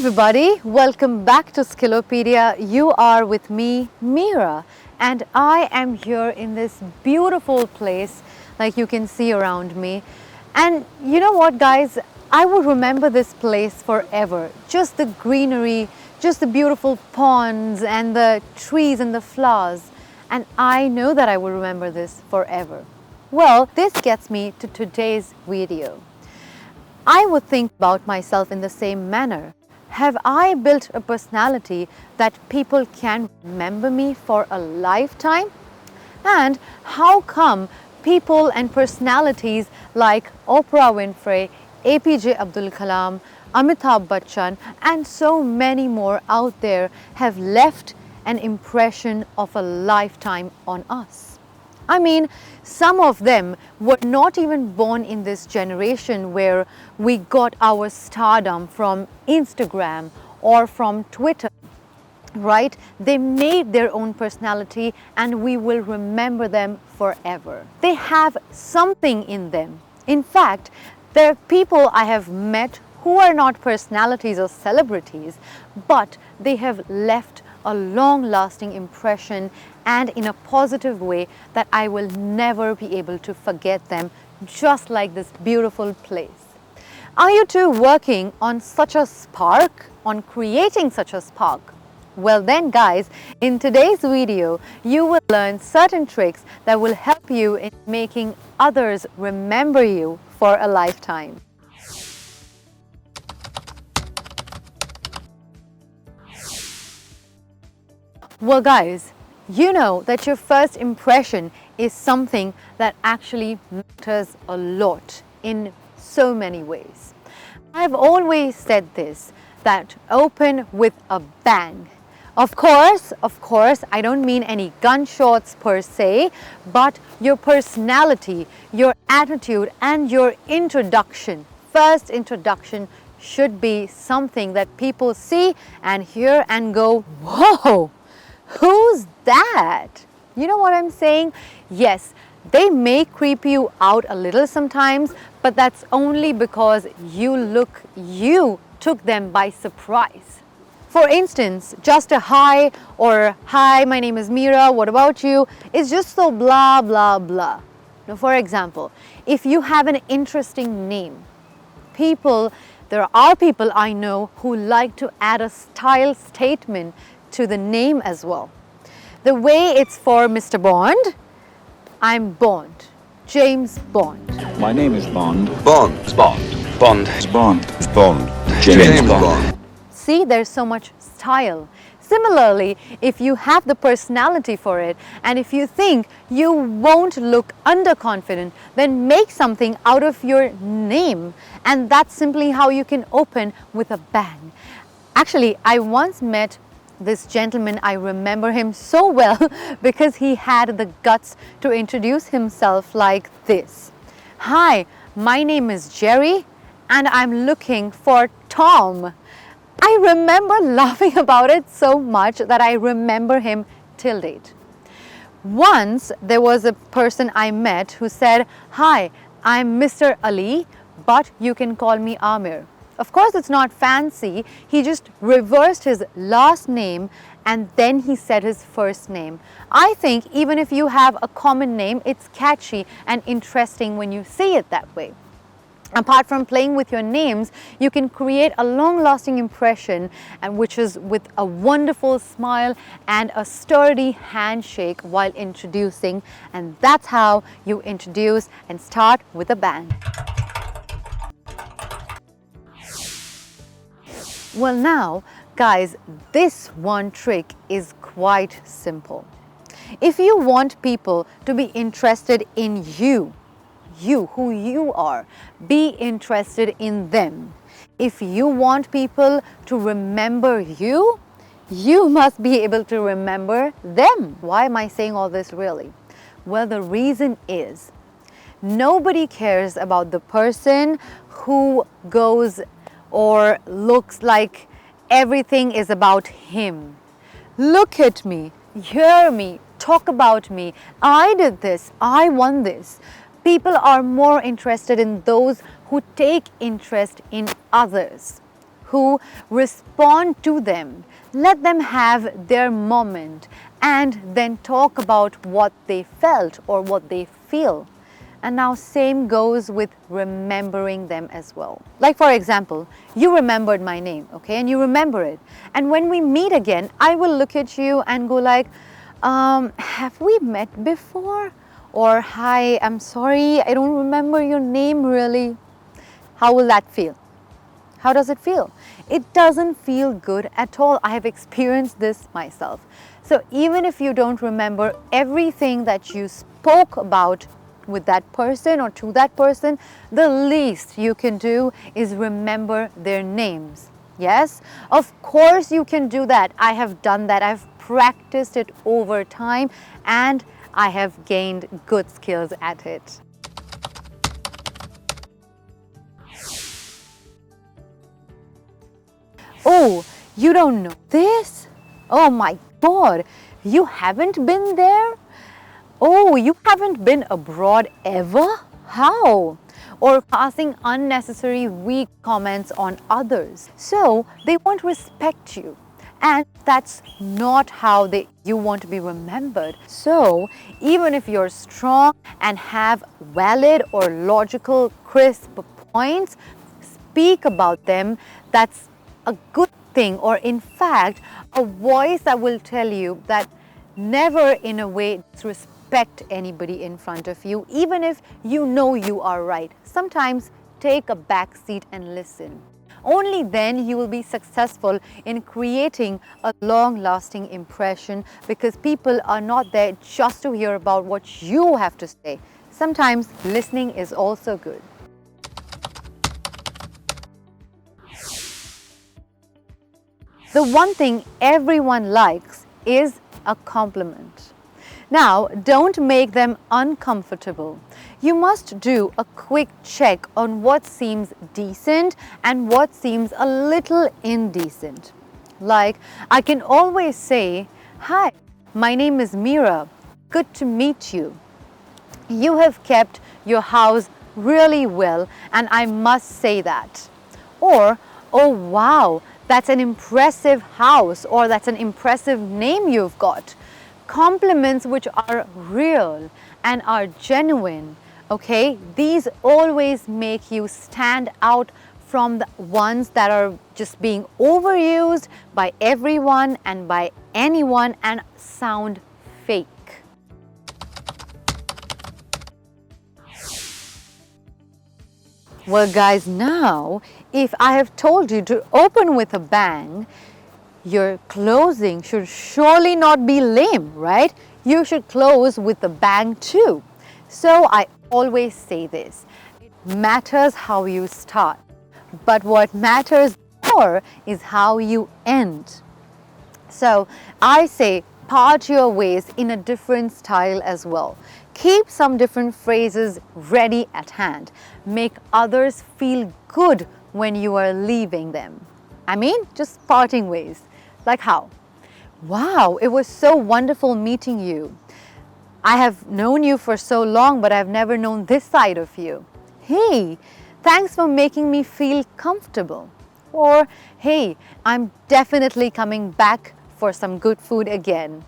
everybody, welcome back to Skillopedia. You are with me, Meera, and I am here in this beautiful place like you can see around me. And you know what, guys, I will remember this place forever. Just the greenery, just the beautiful ponds and the trees and the flowers. And I know that I will remember this forever. Well, this gets me to today's video. I would think about myself in the same manner. Have I built a personality that people can remember me for a lifetime? And how come people and personalities like Oprah Winfrey, APJ Abdul Kalam, Amitabh Bachchan, and so many more out there have left an impression of a lifetime on us? I mean, some of them were not even born in this generation where we got our stardom from Instagram or from Twitter, right? They made their own personality and we will remember them forever. They have something in them. In fact, there are people I have met who are not personalities or celebrities, but they have left a long-lasting impression and in a positive way that I will never be able to forget them, just like this beautiful place. Are you too working on such a spark, on creating such a spark? Well then guys, in today's video, you will learn certain tricks that will help you in making others remember you for a lifetime. Well guys, you know that your first impression is something that actually matters a lot in so many ways. I've always said this, that open with a bang. Of course, I don't mean any gunshots per se, but your personality, your attitude and your introduction, first introduction should be something that people see and hear and go, whoa! Who's that? You know what I'm saying? Yes, they may creep you out a little sometimes, but that's only because you took them by surprise. For instance, just a hi or hi, my name is Meera, what about you? It's just so blah, blah, blah. Now, for example, if you have an interesting name, there are people I know who like to add a style statement to the name as well. The way it's for Mr. Bond, I'm Bond, James Bond. My name is Bond. Bond. James Bond. See, there's so much style. Similarly, if you have the personality for it and if you think you won't look underconfident, then make something out of your name, and that's simply how you can open with a bang. Actually, I once met this gentleman. I remember him so well because he had the guts to introduce himself like this. Hi, my name is Jerry and I'm looking for Tom. I remember laughing about it so much that I remember him till date. Once there was a person I met who said, hi, I'm Mr. Ali, but you can call me Amir. Of course, it's not fancy. He just reversed his last name and then he said his first name. I think even if you have a common name, it's catchy and interesting when you see it that way. Apart from playing with your names, you can create a long-lasting impression, and which is with a wonderful smile and a sturdy handshake while introducing. And that's how you introduce and start with a bang. Well now, guys, this one trick is quite simple. If you want people to be interested in you, who you are, be interested in them. If you want people to remember you, you must be able to remember them. Why am I saying all this really? Well, the reason is nobody cares about the person who goes or looks like everything is about him. Look at me, hear me, talk about me. I did this, I won this. People are more interested in those who take interest in others, who respond to them. Let them have their moment and then talk about what they felt or what they feel. And now same goes with remembering them as well. Like for example, you remembered my name, okay, and you remember it. And when we meet again, I will look at you and go like, have we met before? Or hi, I'm sorry, I don't remember your name really. How will that feel? How does it feel? It doesn't feel good at all. I have experienced this myself. So even if you don't remember everything that you spoke about with that person or to that person, the least you can do is remember their names. Yes, of course you can do that. I have done that. I've practiced it over time and I have gained good skills at it. Oh, you don't know this? Oh my God, you haven't been there? Oh, you haven't been abroad ever? How? Or passing unnecessary weak comments on others. So they won't respect you. And that's not how you want to be remembered. So even if you're strong and have valid or logical, crisp points, speak about them. That's a good thing, or in fact, a voice that will tell you that never in a way disrespect anybody in front of you, even if you know you are right. Sometimes take a back seat and listen. Only then you will be successful in creating a long-lasting impression, because people are not there just to hear about what you have to say. Sometimes listening is also good. The one thing everyone likes is a compliment. Now, don't make them uncomfortable. You must do a quick check on what seems decent and what seems a little indecent. Like, I can always say, "Hi, my name is Meera. Good to meet you. You have kept your house really well, and I must say that." Or, "Oh wow, that's an impressive house," or "that's an impressive name you've got." Compliments which are real and are genuine, okay? These always make you stand out from the ones that are just being overused by everyone and by anyone and sound fake. Well guys, now if I have told you to open with a bang, your closing should surely not be lame, right? You should close with a bang too. So I always say this, it matters how you start, but what matters more is how you end. So I say part your ways in a different style as well. Keep some different phrases ready at hand. Make others feel good when you are leaving them. I mean, just parting ways. Like how? "Wow, it was so wonderful meeting you. I have known you for so long, but I've never known this side of you. Hey, thanks for making me feel comfortable." Or, "Hey, I'm definitely coming back for some good food again.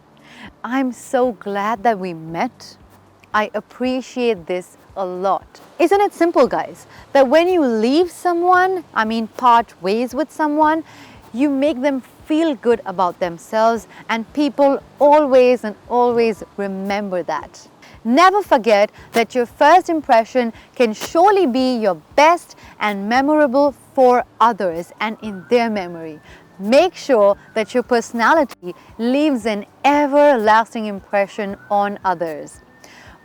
I'm so glad that we met. I appreciate this a lot." Isn't it simple, guys? That when you leave someone, part ways with someone, you make them feel good about themselves, and people always and always remember that. Never forget that your first impression can surely be your best and memorable for others and in their memory. Make sure that your personality leaves an everlasting impression on others.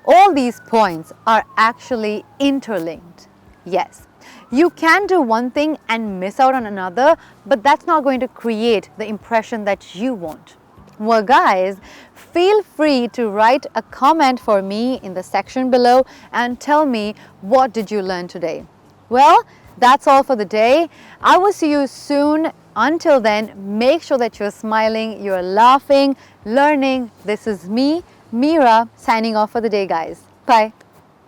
All these points are actually interlinked. Yes, you can do one thing and miss out on another, but that's not going to create the impression that you want. Well guys, feel free to write a comment for me in the section below and tell me, what did you learn today? Well, that's all for the day. I will see you soon. Until then, make sure that you're smiling, you're laughing, learning. This is me, Meera, signing off for the day, guys. Bye.